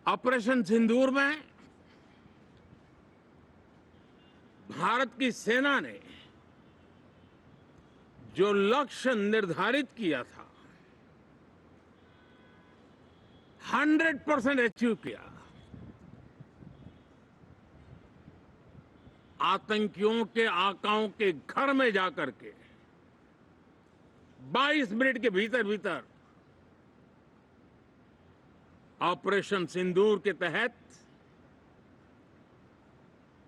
Operation सिंदूर में भारत की सेना ने जो लक्ष्य निर्धारित किया था 100% अचीव किया। आतंकियों के आकाओं के घर में जाकर के 22 मिनट के भीतर भीतर ऑपरेशन सिंदूर के तहत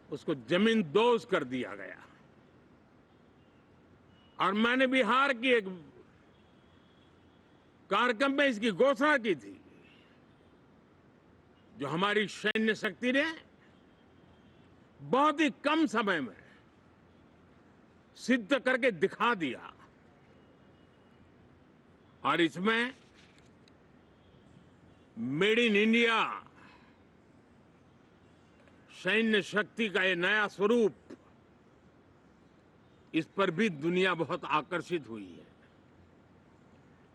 उसको जमींदोज कर दिया गया। और मैंने बिहार की एक कार्यक्रम में इसकी घोषणा की थी, जो हमारी सैन्य शक्ति ने बहुत ही कम समय में सिद्ध करके दिखा दिया। और इसमें मेड इन इंडिया सैन्य शक्ति का ये नया स्वरूप, इस पर भी दुनिया बहुत आकर्षित हुई है।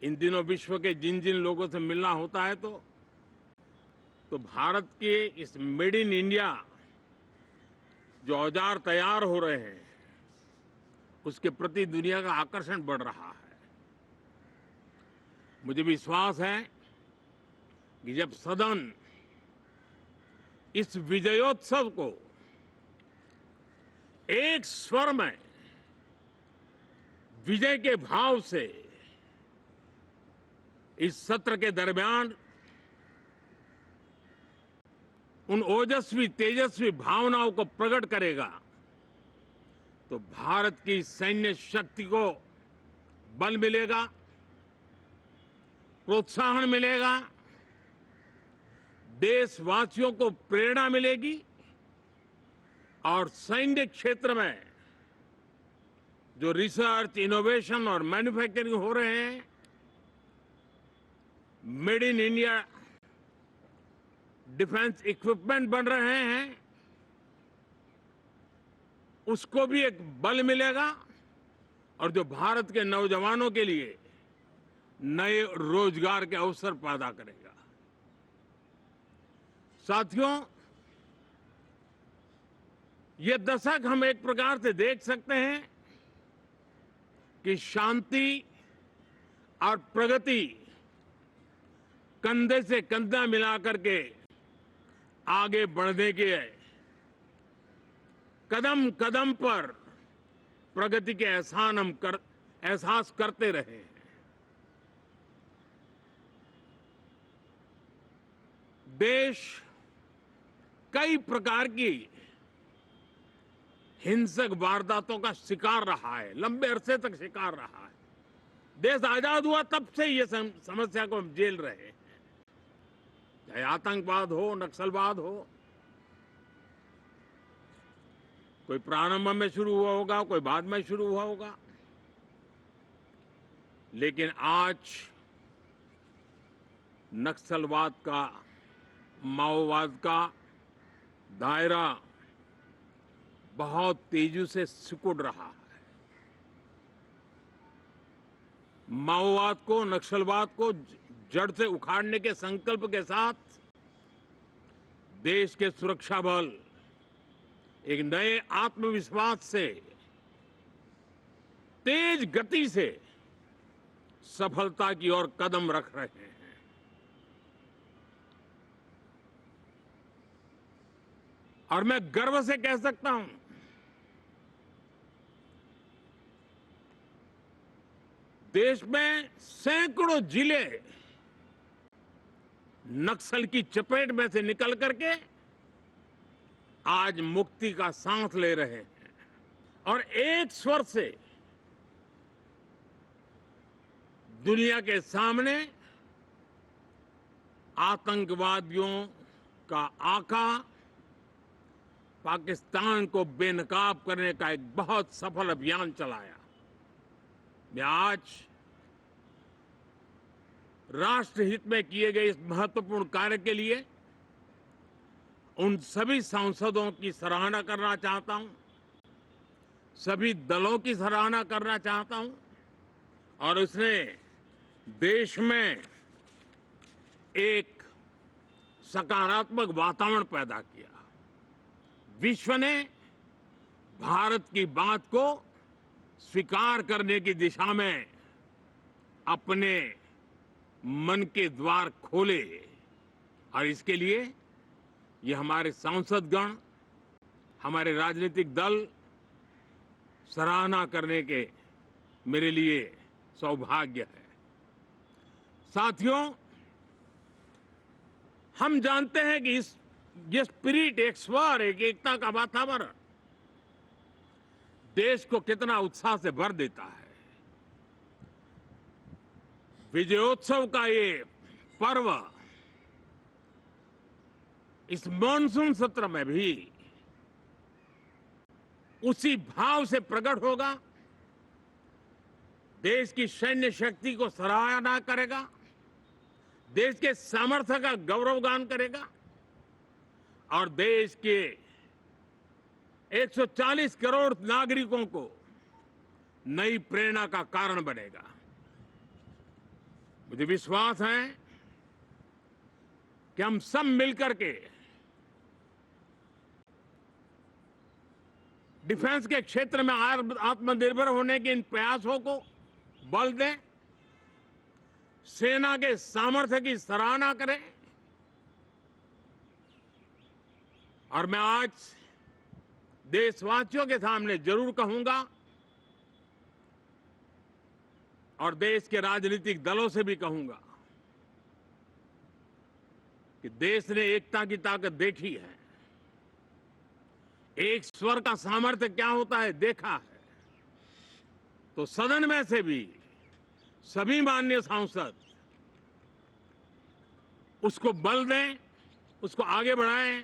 इन दिनों विश्व के जिन जिन लोगों से मिलना होता है तो भारत के इस मेड इन इंडिया जो औजार तैयार हो रहे हैं, उसके प्रति दुनिया का आकर्षण बढ़ रहा है। मुझे विश्वास है कि जब सदन इस विजयोत्सव को एक स्वर में विजय के भाव से इस सत्र के दरमियान उन ओजस्वी तेजस्वी भावनाओं को प्रकट करेगा, तो भारत की सैन्य शक्ति को बल मिलेगा, प्रोत्साहन मिलेगा, देशवासियों को प्रेरणा मिलेगी और सैन्य क्षेत्र में जो रिसर्च, इनोवेशन और मैन्युफैक्चरिंग हो रहे हैं, made in India defence equipment बन रहे हैं, उसको भी एक बल मिलेगा और जो भारत के नौजवानों के लिए नए रोजगार के अवसर पैदा करेगा। साथियों, ये दशक हम एक प्रकार से देख सकते हैं कि शांति और प्रगति कंधे से कंधा मिलाकर के आगे बढ़ने के कदम कदम पर प्रगति के एहसास करते रहे हैं। देश कई प्रकार की हिंसक वारदातों का शिकार रहा है, लंबे अरसे तक शिकार रहा है। देश आजाद हुआ तब से ये समस्या को हम झेल रहे हैं, चाहे आतंकवाद हो, नक्सलवाद हो। कोई प्रारंभ में शुरू हुआ होगा, कोई बाद में शुरू हुआ होगा, लेकिन आज नक्सलवाद का, माओवाद का दायरा बहुत तेजी से सिकुड़ रहा है। माओवाद को, नक्सलवाद को जड़ से उखाड़ने के संकल्प के साथ देश के सुरक्षा बल एक नए आत्मविश्वास से, तेज गति से सफलता की ओर कदम रख रहे हैं। और मैं गर्व से कह सकता हूं, देश में सैकड़ों जिले नक्सल की चपेट में से निकल करके आज मुक्ति का सांस ले रहे हैं और एक स्वर से दुनिया के सामने आतंकवादियों का आका पाकिस्तान को बेनकाब करने का एक बहुत सफल अभियान चलाया। मैं आज राष्ट्रहित में किए गए इस महत्वपूर्ण कार्य के लिए उन सभी सांसदों की सराहना करना चाहता हूं, सभी दलों की सराहना करना चाहता हूं और उसने देश में एक सकारात्मक वातावरण पैदा किया। विश्व ने भारत की बात को स्वीकार करने की दिशा में अपने मन के द्वार खोले और इसके लिए ये हमारे सांसदगण, हमारे राजनीतिक दल सराहना करने के मेरे लिए सौभाग्य है। साथियों, हम जानते हैं कि ये स्पिरिट, एक स्वर, एक एकता का वातावरण देश को कितना उत्साह से भर देता है। विजयोत्सव का ये पर्व इस मॉनसून सत्र में भी उसी भाव से प्रकट होगा। देश की सैन्य शक्ति को सराहना करेगा, देश के सामर्थ्य का गौरवगान करेगा और देश के 140 करोड़ नागरिकों को नई प्रेरणा का कारण बनेगा। मुझे विश्वास है कि हम सब मिलकर के डिफेंस के क्षेत्र में आत्मनिर्भर होने के इन प्रयासों को बल दें, सेना के सामर्थ्य की सराहना करें। और मैं आज देशवासियों के सामने जरूर कहूंगा और देश के राजनीतिक दलों से भी कहूंगा कि देश ने एकता की ताकत देखी है, एक स्वर का सामर्थ्य क्या होता है देखा है। तो सदन में से भी सभी माननीय सांसद उसको बल दें, उसको आगे बढ़ाएं